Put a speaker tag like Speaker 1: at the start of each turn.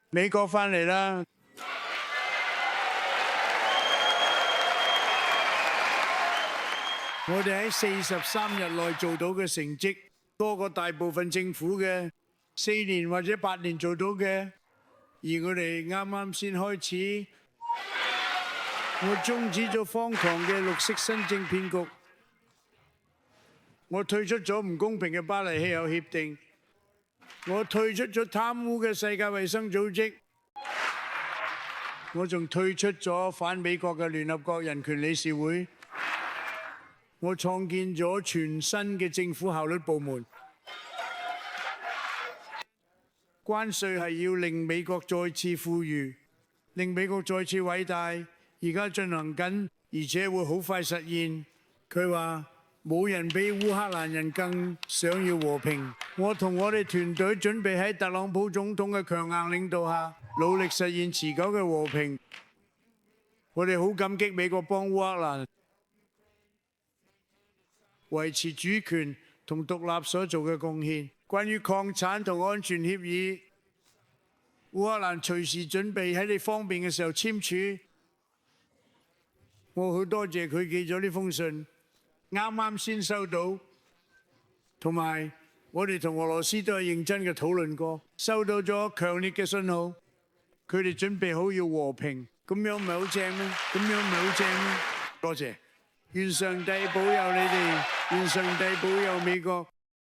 Speaker 1: 美國翻嚟啦！我哋喺43日內做到嘅成績，多過大部分政府嘅4年或者8年做到嘅，而我哋啱啱先開始。我終止咗荒唐嘅綠色新政騙局，我退出咗唔公平嘅巴黎氣候協定，我退出咗貪污嘅世界衛生組織，我仲退出咗反美國嘅聯合國人權理事會，我創建咗全新嘅政府效率部門。關稅係要令美國再次富裕，令美國再次偉大。而家進行緊，而且會好快實現。佢話冇人比烏克蘭人更想要和平。我同我哋團隊準備喺特朗普總統嘅強硬領導下，努力實現持久嘅和平。我哋好感激美國幫烏克蘭維持主權同獨立所做嘅貢獻。關於礦產同安全協議，烏克蘭隨時準備喺你方便嘅時候簽署。我好多謝佢寄咗呢封信，啱啱先收到，同埋我哋同俄羅斯都係認真嘅討論過，收到咗強烈嘅信號，佢哋準備好要和平，咁樣唔係好正咩？咁樣唔係好正咩？多謝，願上帝保佑你哋，願上帝保佑美國。